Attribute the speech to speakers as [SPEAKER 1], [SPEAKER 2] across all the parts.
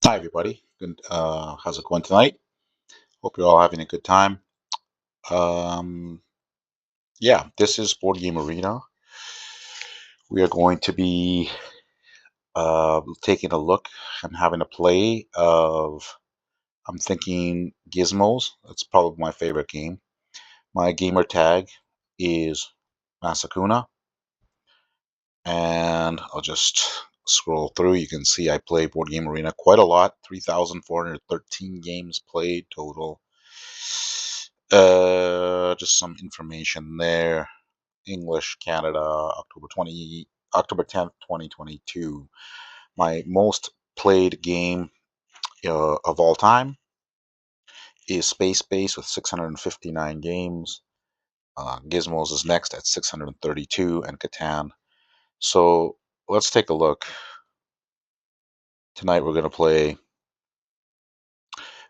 [SPEAKER 1] Hi, everybody. Good, how's it going tonight? Hope you're all having a good time. Um, yeah, this is Board Game Arena. We are going to be taking a look and having a play of, I'm thinking, Gizmos. That's probably my favorite game. My gamer tag is Masakuna, and I'll just scroll through. You can see I play Board Game Arena quite a lot. 3,413 games played total. Just some information there. English, Canada, October 10th, 2022. My most played game of all time is Space Base with 659 games. Gizmos is next at 632, and Catan. So let's take a look. Tonight we're going to play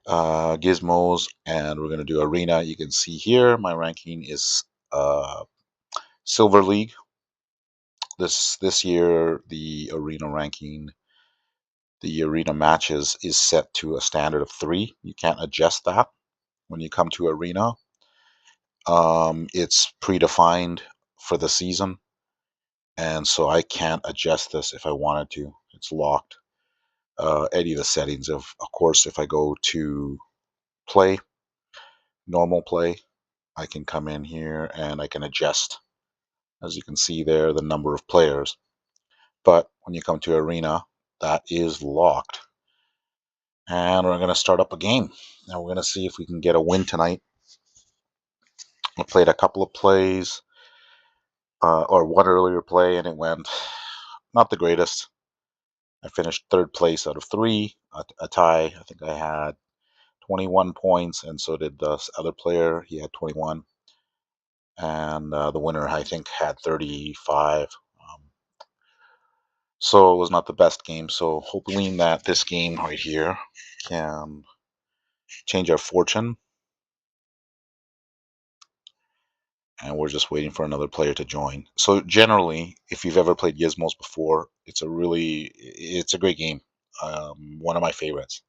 [SPEAKER 1] Gizmos, and we're going to do Arena. You can see here my ranking is Silver League. This year the Arena ranking, the Arena matches is set to a standard of 3. You can't adjust that when you come to Arena. It's predefined for the season, and so I can't adjust this if I wanted to. It's locked. Any of the settings of course, if I go to play, normal play, I can come in here and I can adjust, as you can see there, the number of players. But when you come to Arena, that is locked. And we're going to start up a game. Now we're going to see if we can get a win tonight. I played a couple of plays, or one earlier play, and it went not the greatest. I finished third place out of 3, a tie. I think I had 21 points, and so did the other player. He had 21. And the winner, I think, had 35. So it was not the best game. So hoping that this game right here can change our fortune. And we're just waiting for another player to join. So generally, if you've ever played Gizmos before, it's a great game. One of my favorites.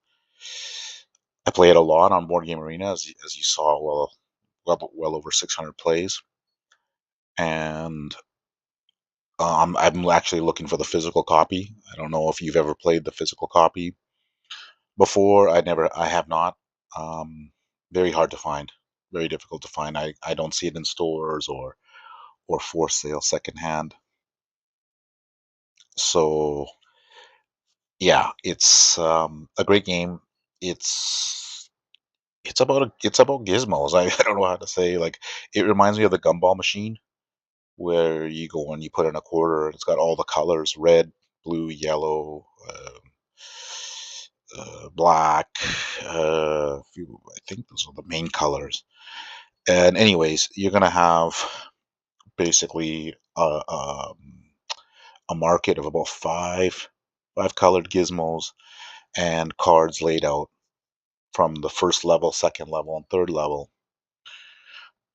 [SPEAKER 1] I play it a lot on Board Game Arena, as you saw, well over 600 plays. And I'm actually looking for the physical copy. I don't know if you've ever played the physical copy before. I have not. Very hard to find, very difficult to find. I don't see it in stores or for sale secondhand. So yeah, it's a great game. It's it's about gizmos. I don't know how to say, like, it reminds me of the gumball machine, where you go and you put in a quarter and it's got all the colors: red, blue, yellow, black. I think those are the main colors. And anyways, you're gonna have basically a market of about five colored gizmos and cards laid out from the first level, second level, and third level.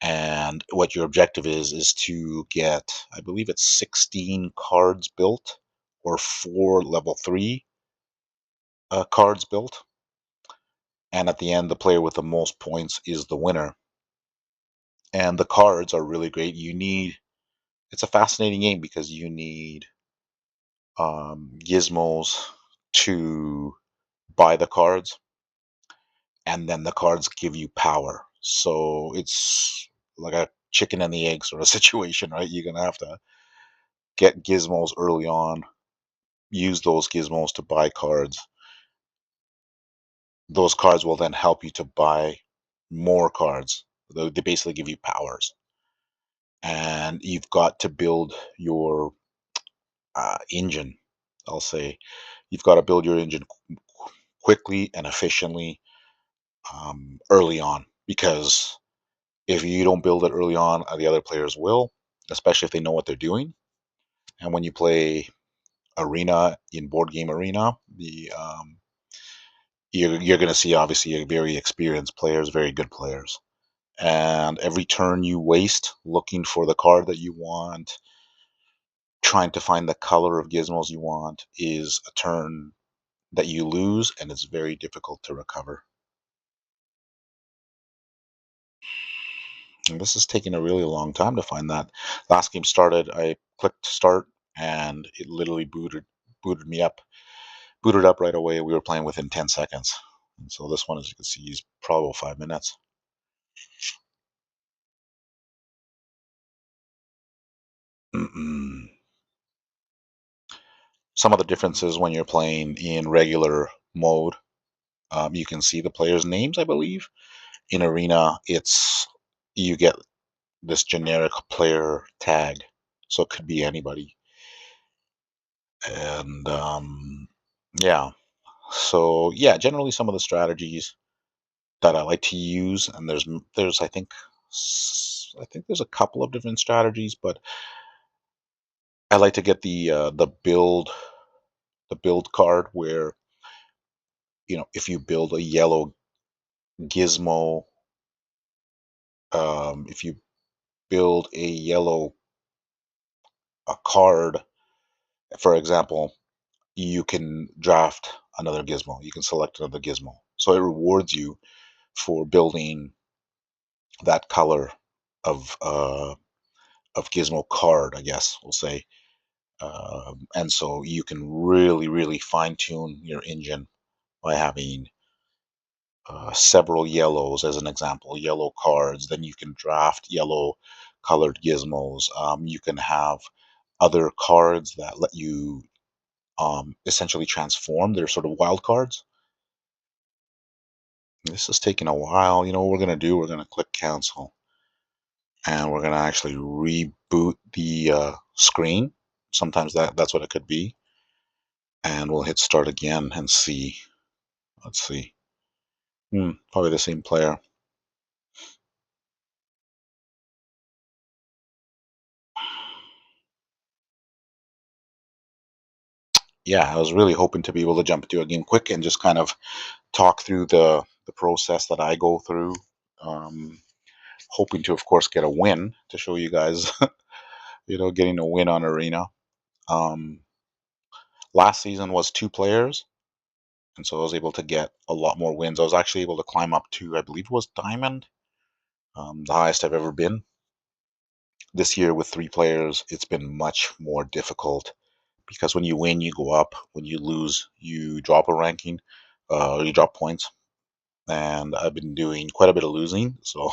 [SPEAKER 1] And what your objective is to get, I believe it's 16 cards built, or 4 level 3 cards built. And at the end, the player with the most points is the winner. And the cards are really great. It's a fascinating game because you need gizmos to buy the cards, and then the cards give you power. So it's like a chicken and the egg sort of situation, right? You're gonna have to get gizmos early on, use those gizmos to buy cards. Those cards will then help you to buy more cards. They basically give you powers, and you've got to build your engine. I'll say you've got to build your engine quickly and efficiently, early on, because if you don't build it early on, the other players will, especially if they know what they're doing. And when you play Arena in Board Game Arena, you're going to see, obviously, very experienced players, very good players. And every turn you waste looking for the card that you want, trying to find the color of gizmos you want, is a turn that you lose, and it's very difficult to recover. And this is taking a really long time to find that. Last game started, I clicked start, and it literally booted me up, booted up right away. We were playing within 10 seconds. And so this one, as you can see, is probably 5 minutes. Some of the differences when you're playing in regular mode, you can see the players' names, I believe. In Arena, you get this generic player tag, so it could be anybody. And yeah, so yeah, generally some of the strategies that I like to use, and there's I think there's a couple of different strategies, but I like to get the build card where, if you build a yellow gizmo, if you build a card, for example, you can draft another gizmo. You can select another gizmo. So it rewards you for building that color of gizmo card, I guess we'll say. And so you can really, really fine tune your engine by having several yellows, as an example, yellow cards. Then you can draft yellow colored gizmos. You can have other cards that let you essentially transform. They're sort of wild cards. This is taking a while. You know what we're going to do? We're going to click cancel. And we're going to actually reboot the screen. Sometimes that's what it could be. And we'll hit start again and see. Let's see. Probably the same player. Yeah, I was really hoping to be able to jump into a game quick and just kind of talk through the process that I go through. Um, Hoping to, of course, get a win to show you guys, getting a win on Arena. Um, Last season was 2 players, and so I was able to get a lot more wins. I was actually able to climb up to, I believe it was Diamond, the highest I've ever been. This year with 3 players, it's been much more difficult because when you win, you go up. When you lose, you drop a ranking, you drop points. And I've been doing quite a bit of losing, so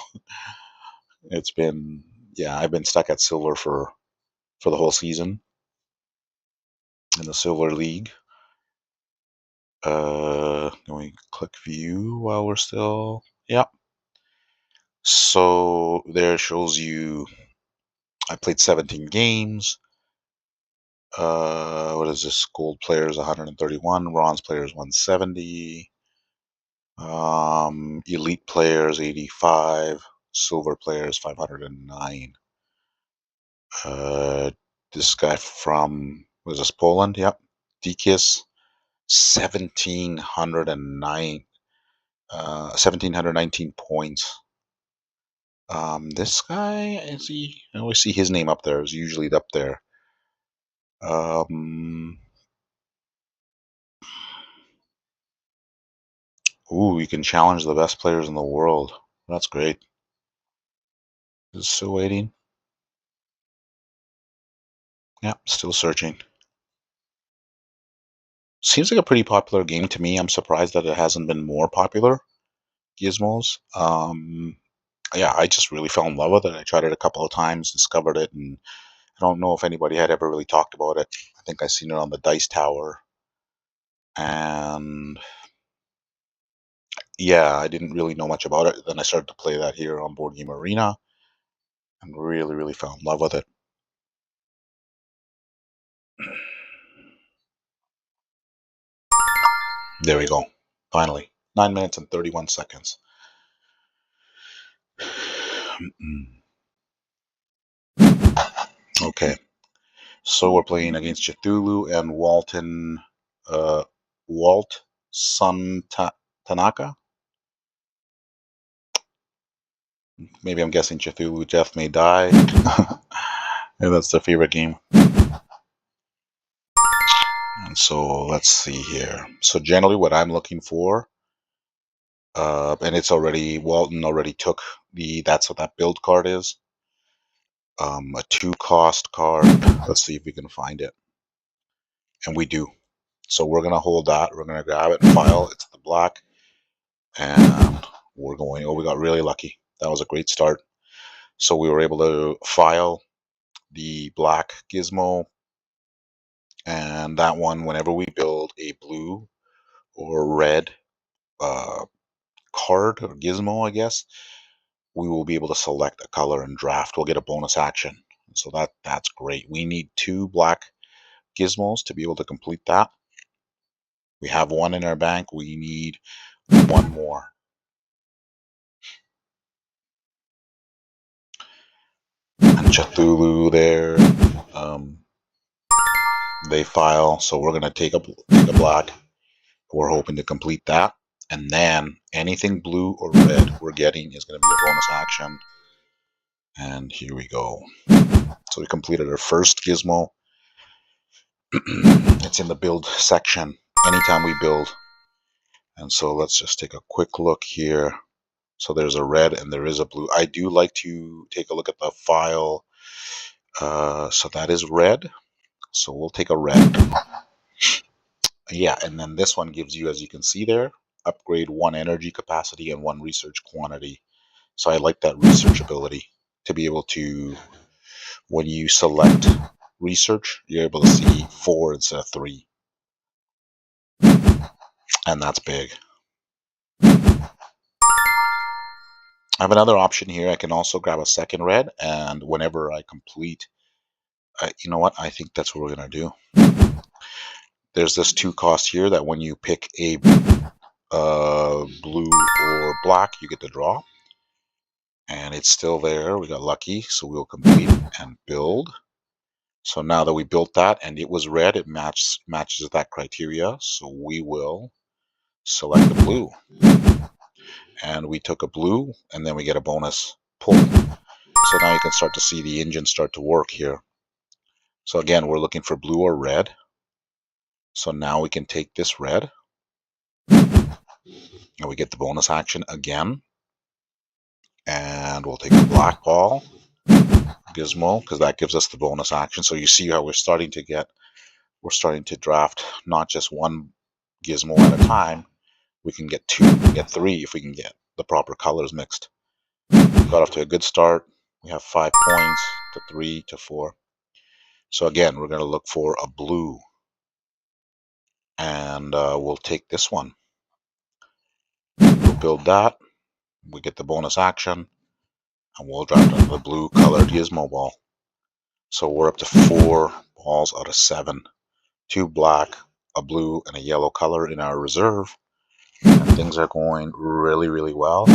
[SPEAKER 1] it's been, yeah, I've been stuck at silver for the whole season in the silver league. Can we click view while we're still? Yeah. So there it shows you I played 17 games. What is this? Gold players 131, bronze players 170, elite players 85, silver players 509. This guy from, was this Poland? Yep. Dikis 1709, 1719 points. This guy, is he? I always see his name up there. It's usually up there. Ooh, you can challenge the best players in the world. That's great. Is it still waiting? Yeah, still searching. Seems like a pretty popular game to me. I'm surprised that it hasn't been more popular. Gizmos. Yeah, I just really fell in love with it. I tried it a couple of times, discovered it, and I don't know if anybody had ever really talked about it. I think I seen it on the Dice Tower, and yeah, I didn't really know much about it. Then I started to play that here on BoardGameArena, and really, really fell in love with it. There we go. Finally, 9 minutes and 31 seconds. Okay, so we're playing against Cthulhu and Walt Tanaka. Maybe I'm guessing Cthulhu, Death May Die. And that's their favorite game. And So let's see here. So generally what I'm looking for, and it's already, Walton already took that's what that build card is. A 2-cost card. Let's see if we can find it. And we do. So we're going to hold that. We're going to grab it and file. It's the black. And we're going, oh, we got really lucky. That was a great start. So we were able to file the black gizmo. And that one, whenever we build a blue or red card or gizmo, I guess, we will be able to select a color and draft. We'll get a bonus action. So that's great. We need 2 black gizmos to be able to complete that. We have 1 in our bank. We need 1 more. And Cthulhu there. They file. So we're going to take a black. We're hoping to complete that. And then anything blue or red we're getting is going to be a bonus action. And here we go. So we completed our first gizmo. It's in the build section anytime we build. And so let's just take a quick look here. So there's a red and there is a blue. I do like to take a look at the file. So that is red. So we'll take a red. Yeah, and then this one gives you, as you can see there, upgrade 1 energy capacity and 1 research quantity. So I like that research ability to be able to, when you select research, you're able to see 4 instead of 3. And that's big. I have another option here. I can also grab a second red, and whenever I complete, you know what? I think that's what we're going to do. There's this 2 cost here that when you pick a blue or black, you get to draw. And it's still there. We got lucky, so we'll complete and build. So now that we built that and it was red, it matches that criteria. So we will select the blue. And we took a blue, and then we get a bonus pull. So now you can start to see the engine start to work here. So again, we're looking for blue or red. So now we can take this red, and we get the bonus action again. And we'll take a black ball gizmo, because that gives us the bonus action. So you see how we're starting to draft not just 1 gizmo at a time. We can get 2, we can get 3 if we can get the proper colors mixed. We got off to a good start. We have 5 points to 3 to 4. So again, we're going to look for a blue, and we'll take this one. We'll build that. We get the bonus action, and we'll draft the blue colored gizmo ball. So we're up to 4 balls out of 7. 2 black, a blue, and a yellow color in our reserve. And things are going really, really well.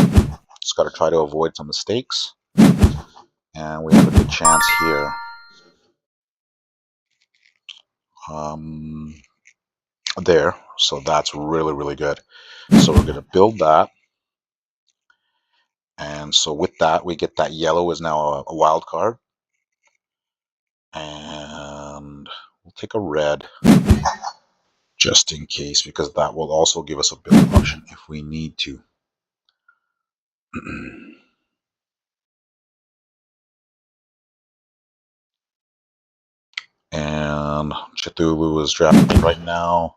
[SPEAKER 1] Just got to try to avoid some mistakes. And we have a good chance here. There. So that's really, really good. So we're going to build that. And so with that, we get that yellow is now a wild card. And we'll take a red just in case, because that will also give us a build option if we need to. And Cthulhu is drafting right now.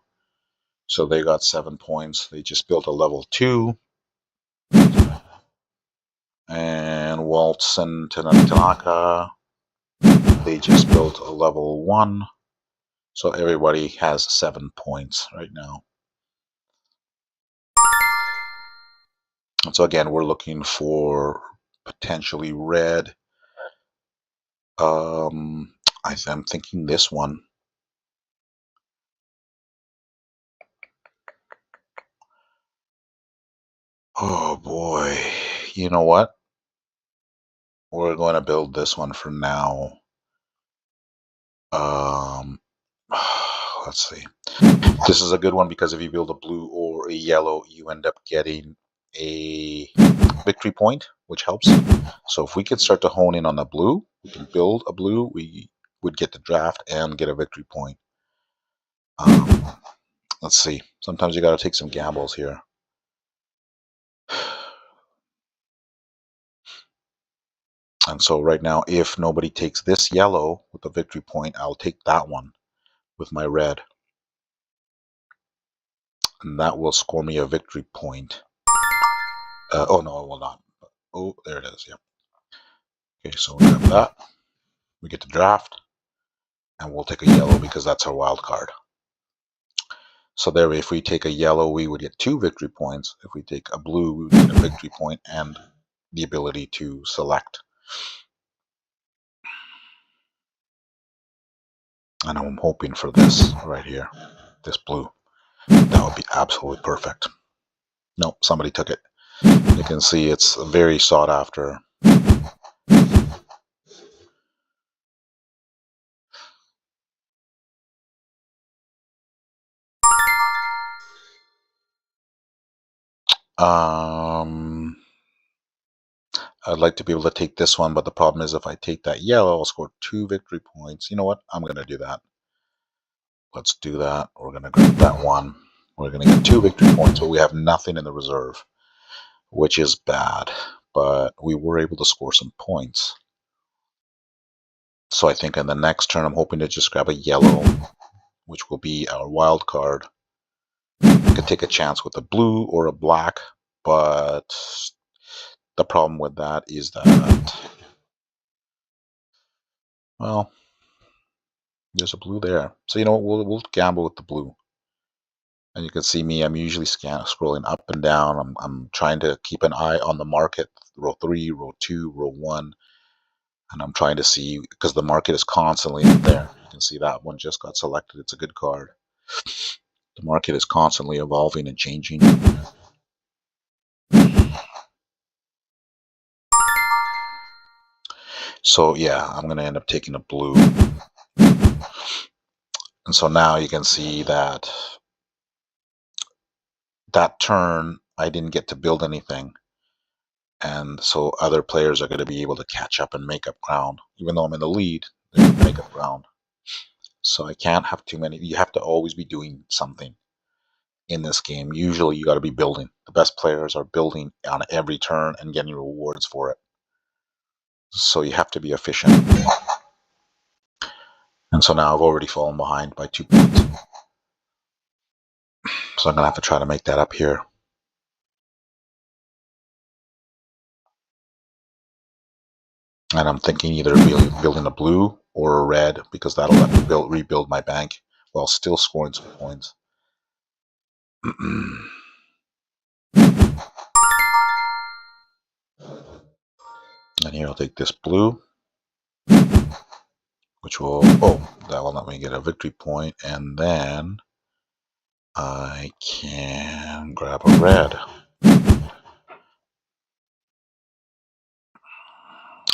[SPEAKER 1] So they got 7 points. They just built a level 2. And Waltz and Tanaka, they just built a level 1. So everybody has 7 points right now. And so again, we're looking for potentially red. I'm thinking this one. Oh boy. You know what? We're going to build this one for now. Let's see. This is a good one because if you build a blue or a yellow, you end up getting a victory point, which helps. So if we could start to hone in on the blue, we can build a blue, we would get the draft and get a victory point. Let's see. Sometimes you got to take some gambles here. And so right now, if nobody takes this yellow with the victory point, I'll take that one with my red. And that will score me a victory point. Oh, no, it will not. Oh, there it is. Yep. Okay, so we have that. We get to draft. And we'll take a yellow because that's our wild card. So there, if we take a yellow, we would get 2 victory points. If we take a blue, we would get a victory point and the ability to select. And I'm hoping for this right here, this blue. That would be absolutely perfect. Nope, somebody took it. You can see it's very sought after. I'd like to be able to take this one, but the problem is if I take that yellow, I'll score 2 victory points. You know what? I'm going to do that. Let's do that. We're going to grab that one. We're going to get 2 victory points, but we have nothing in the reserve, which is bad. But we were able to score some points. So I think in the next turn, I'm hoping to just grab a yellow, which will be our wild card. I could take a chance with a blue or a black, but the problem with that is that, well, there's a blue there. So you know what, we'll gamble with the blue. And you can see me, I'm usually scrolling up and down. I'm trying to keep an eye on the market, row 3, row 2, row 1. And I'm trying to see, because the market is constantly up there. You can see that one just got selected. It's a good card. The market is constantly evolving and changing. So yeah, I'm going to end up taking a blue. And so now you can see that that turn, I didn't get to build anything. And so other players are going to be able to catch up and make up ground. Even though I'm in the lead, they're going to make up ground. So I can't have too many. You have to always be doing something in this game. Usually you got to be building. The best players are building on every turn and getting rewards for it. So you have to be efficient. And so now I've already fallen behind by 2 points. So I'm going to have to try to make that up here. And I'm thinking either building a blue or a red, because that'll let me rebuild my bank while still scoring some points. And here I'll take this blue, which will, that will let me get a victory point, and then I can grab a red.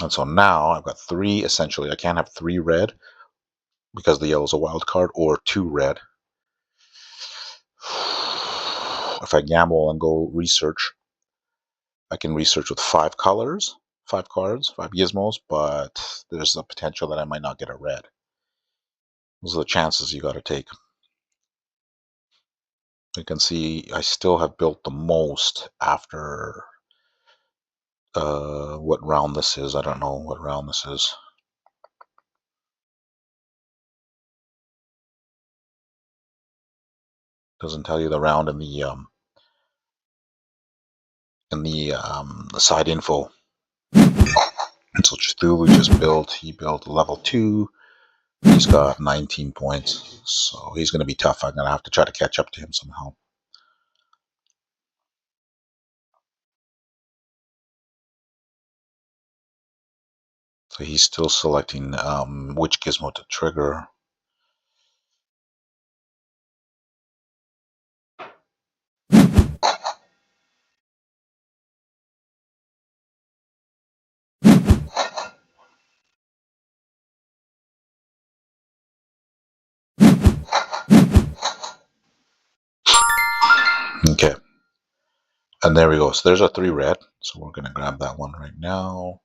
[SPEAKER 1] And so now I've got 3, essentially. I can't have 3 red because the yellow is a wild card, or 2 red. If I gamble and go research, I can research with 5 colors, 5 cards, 5 gizmos, but there's a potential that I might not get a red. Those are the chances you got to take. You can see I still have built the most after what round this is. I don't know what round this is. Doesn't tell you the round in the side info. And so Cthulhu just built. He built level 2. He's got 19 points, so he's going to be tough. I'm going to have to try to catch up to him somehow. So he's still selecting which gizmo to trigger. Okay. And there we go. So there's a 3 red. So we're going to grab that one right now.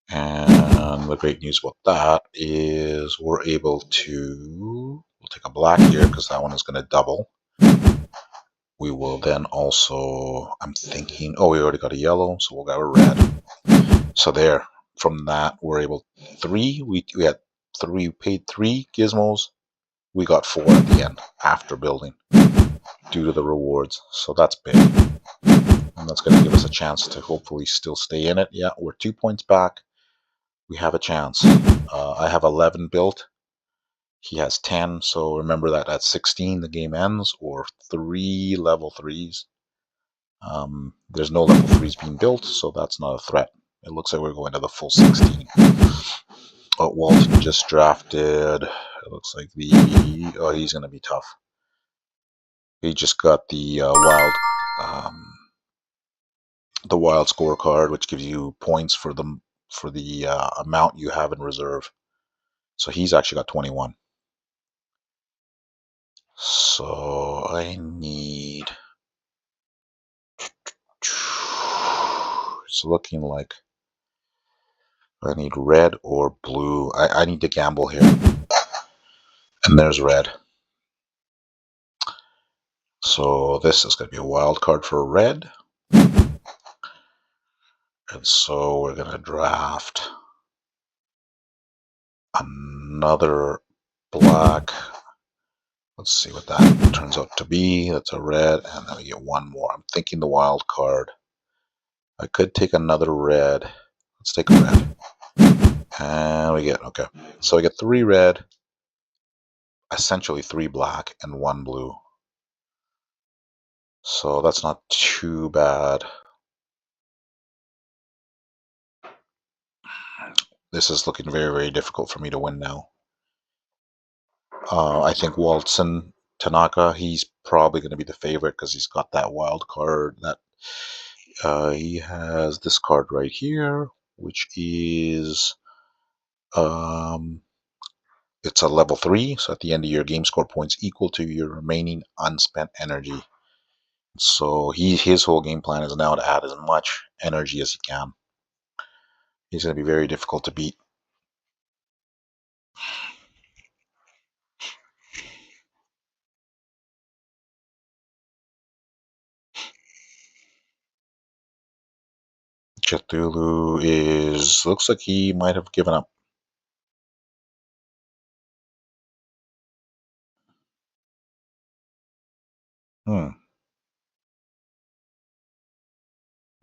[SPEAKER 1] And the great news about that is we're able to We'll take a black here because that one is going to double. We will then also, I'm thinking, oh, we already got a yellow, so we'll go a red. So there, from that, we're able, we had three, paid 3 gizmos. We got 4 at the end after building due to the rewards. So that's big. And that's going to give us a chance to hopefully still stay in it. Yeah, we're 2 points back. We have a chance. I have 11 built. He has 10. So remember that at 16 the game ends, or 3 level 3s. There's no level 3s being built, so that's not a threat. It looks like we're going to the full 16. Oh, Walton just drafted. It looks like oh, he's going to be tough. He just got the wild scorecard, which gives you points for the amount you have in reserve. So he's actually got 21. So I need. It's looking like I need red or blue. I need to gamble here. And there's red. So this is going to be a wild card for red. And so we're going to draft another black. Let's see what that turns out to be. That's a red, and then we get one more. I'm thinking the wild card. I could take another red. Let's take a red. And we get, okay. So I get 3 red, essentially 3 black, and 1 blue. So that's not too bad. This is looking very, very difficult for me to win now. I think Walton Tanaka, he's probably going to be the favorite because he's got that wild card. That he has this card right here, which is it's a level 3. So at the end of your game, score points equal to your remaining unspent energy. So his whole game plan is now to add as much energy as he can. He's going to be very difficult to beat. Cthulhu looks like he might have given up.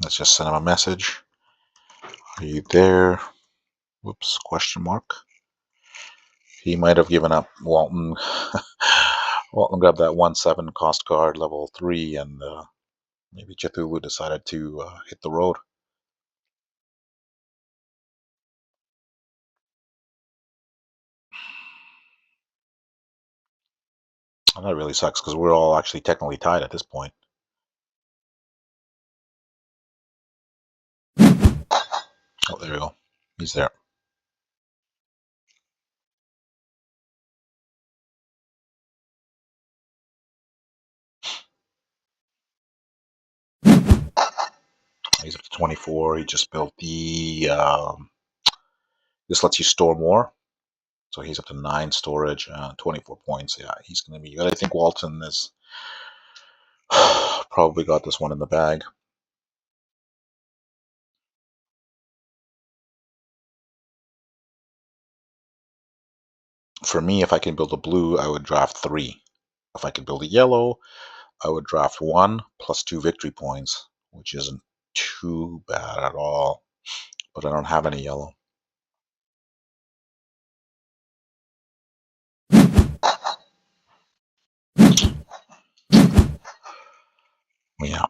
[SPEAKER 1] Let's just send him a message. Are you there? Whoops, question mark. He might have given up. Walton Walton grabbed that 1/7 cost card, level 3, and maybe Cthulhu decided to hit the road. And that really sucks because we're all actually technically tied at this point. Oh, there we go. He's there. He's up to 24. He just built the. This lets you store more. So he's up to 9 storage, 24 points. Yeah, he's going to be. I think Walton is probably got this one in the bag. For me, if I can build a blue, I would draft 3. If I could build a yellow, I would draft 1 plus 2 victory points, which isn't too bad at all. But I don't have any yellow. Yeah.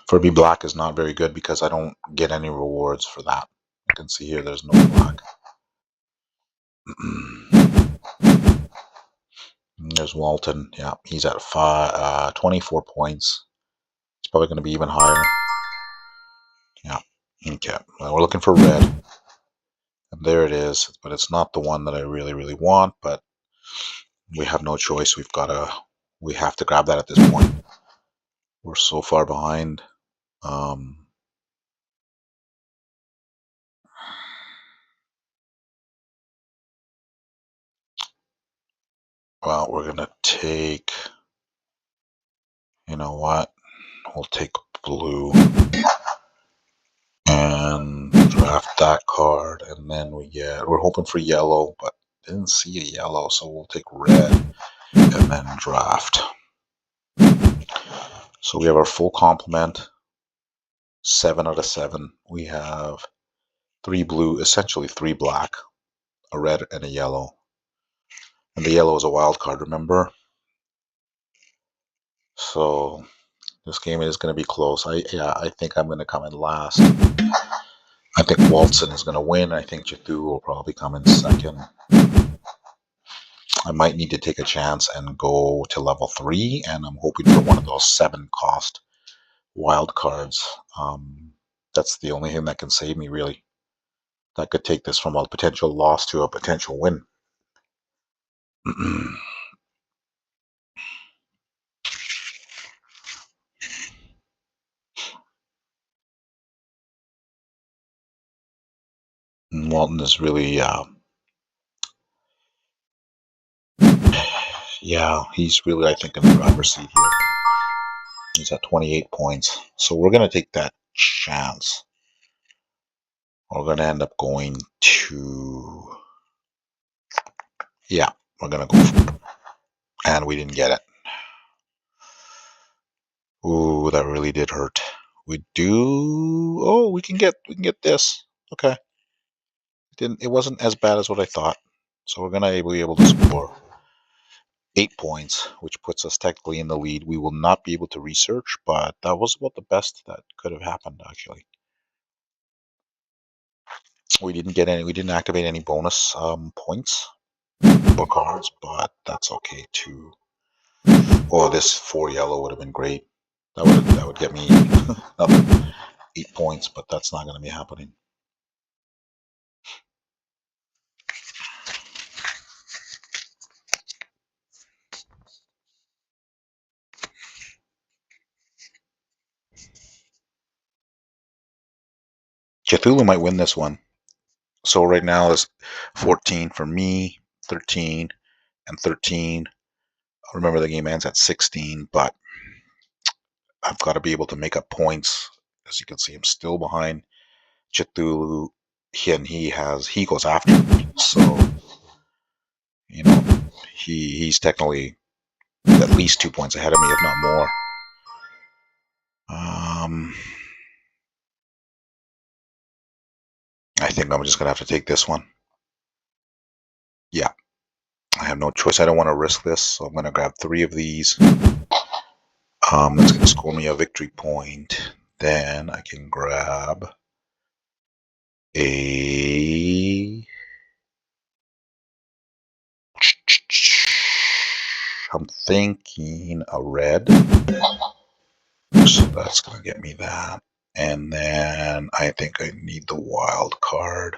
[SPEAKER 1] For me, black is not very good because I don't get any rewards for that. You can see here there's no black. There's Walton. Yeah, he's at 24 points. It's probably going to be even higher. Yeah. Okay. Well, we're looking for red. And there it is. But it's not the one that I really, really want. But we have no choice. We have to grab that at this point. We're so far behind. Well, we're going to take, you know what? We'll take blue and draft that card. And then we're hoping for yellow, but didn't see a yellow. So we'll take red and then draft. So we have our full complement, 7 out of 7. We have 3 blue, essentially 3 black, a red, and a yellow. And the yellow is a wild card, remember? So this game is going to be close. I think I'm going to come in last. I think Walton is going to win. I think Jathu will probably come in second. I might need to take a chance and go to level 3, and I'm hoping for one of those 7 cost wild cards. That's the only thing that can save me, really. That could take this from a potential loss to a potential win. Walton is really, yeah, he's really, I think, in the driver's seat here. He's at 28 points. So we're going to take that chance. We're going to end up going to, yeah, we're going to go for it. And we didn't get it. Ooh, that really did hurt. We do, oh, we can get this. Okay. It wasn't as bad as what I thought. So we're going to be able to score 8 points, which puts us technically in the lead. We will not be able to research, but that was about the best that could have happened, actually. We didn't activate any bonus points or cards, but that's okay too. Oh, this 4 yellow would have been great. That would get me another 8 points, but that's not going to be happening. Cthulhu might win this one. So right now it's 14 for me, 13, and 13. Remember the game ends at 16, but I've got to be able to make up points. As you can see, I'm still behind Cthulhu. He goes after me. So, you know, he's technically at least 2 points ahead of me, if not more. I think I'm just going to have to take this one. Yeah, I have no choice. I don't want to risk this, so I'm going to grab 3 of these. That's going to score me a victory point. Then I can grab a... I'm thinking a red. So that's going to get me that. And then I think I need the wild card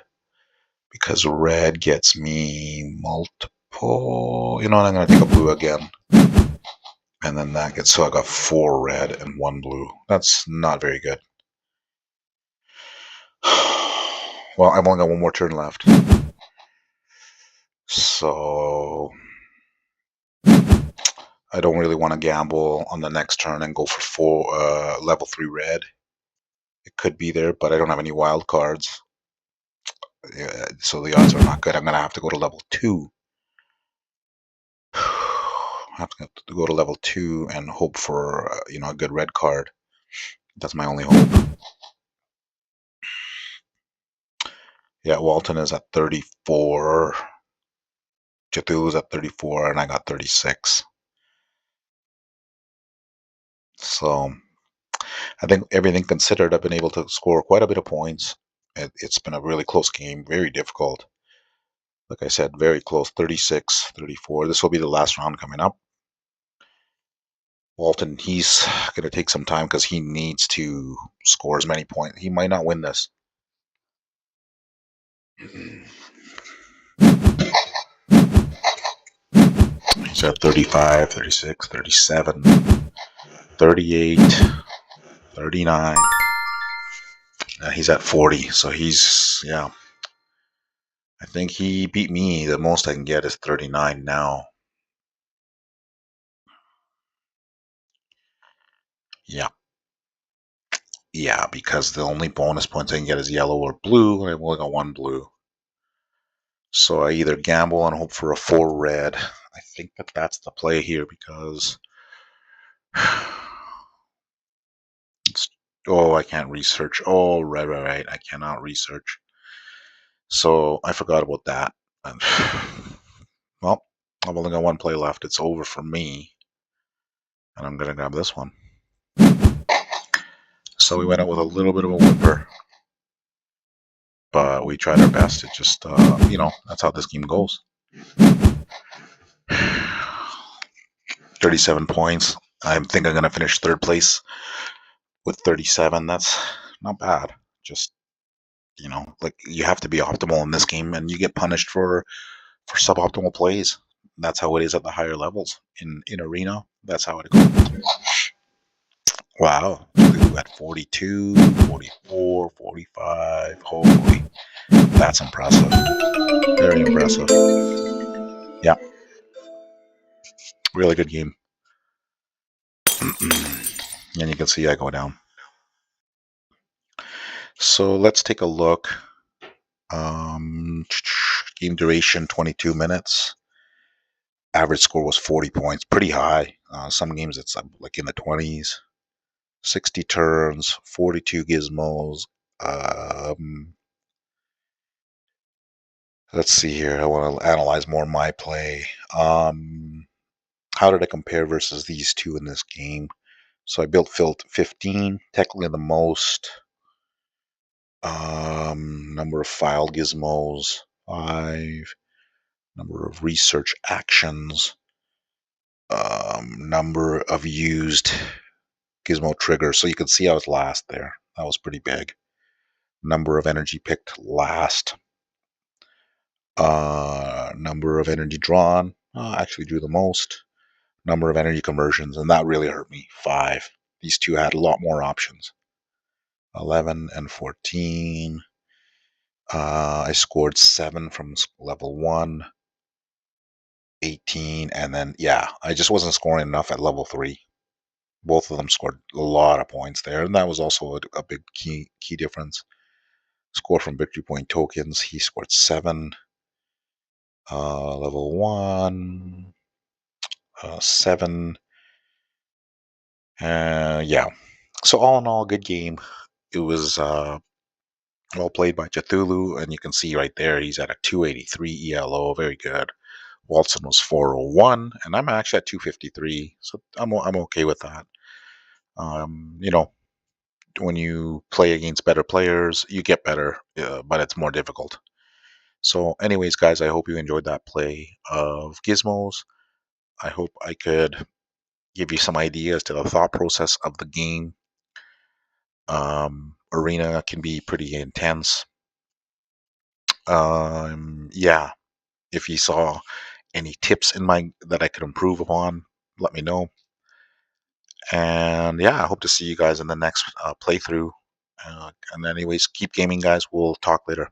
[SPEAKER 1] because red gets me multiple. You know what? I'm going to take a blue again. And then that gets, so I got 4 red and 1 blue. That's not very good. Well, I've only got 1 more turn left. So I don't really want to gamble on the next turn and go for 4 level 3 red. It could be there, but I don't have any wild cards. So the odds are not good. I'm going to have to go to level 2. I have to go to level 2 and hope for a good red card. That's my only hope. Yeah, Walton is at 34. Cthulhu's at 34, and I got 36. So I think everything considered, I've been able to score quite a bit of points. It's been a really close game, very difficult. Like I said, very close, 36, 34. This will be the last round coming up. Walton, he's going to take some time because he needs to score as many points. He might not win this. He's at 35, 36, 37, 38, 39. He's at 40, so yeah. I think he beat me. The most I can get is 39 now. Yeah. Yeah, because the only bonus points I can get is yellow or blue, and I've only got one blue. So I either gamble and hope for a 4 red. I think that that's the play here because oh, I can't research. Oh, right. I cannot research. So I forgot about that. And, well, I've only got one play left. It's over for me. And I'm going to grab this one. So we went out with a little bit of a whimper. But we tried our best. It just, that's how this game goes. 37 points. I think I'm going to finish third place with 37. That's not bad. Just, like you have to be optimal in this game and you get punished for suboptimal plays. That's how it is at the higher levels in Arena. That's how it goes. Wow. At 42, 44, 45. Holy. That's impressive. Very impressive. Yeah. Really good game. And you can see I go down. So let's take a look. Game duration 22 minutes. Average score was 40 points, pretty high. Some games it's like in the 20s. 60 turns, 42 gizmos. Let's see here. I want to analyze more my play. How did I compare versus these two in this game? So I built 15, technically the most. Number of file gizmos, 5. Number of research actions. Number of used gizmo triggers. So you can see I was last there. That was pretty big. Number of energy picked last. Number of energy drawn. Actually drew the most. Number of energy conversions, and that really hurt me. 5. These two had a lot more options. 11 and 14. I scored 7 from level 1. 18, and then I just wasn't scoring enough at level 3. Both of them scored a lot of points there, and that was also a big key difference. Score from victory point tokens. He scored 7. Level 1, 7. So all in all, good game. It was well played by Cthulhu, and you can see right there he's at a 283 ELO, very good. Walton was 401, and I'm actually at 253, so I'm okay with that. When you play against better players, you get better, but it's more difficult. So, anyways, guys, I hope you enjoyed that play of Gizmos. I hope I could give you some ideas to the thought process of the game. Arena can be pretty intense. If you saw any tips in that I could improve upon, let me know. And I hope to see you guys in the next playthrough. And anyways, keep gaming, guys. We'll talk later.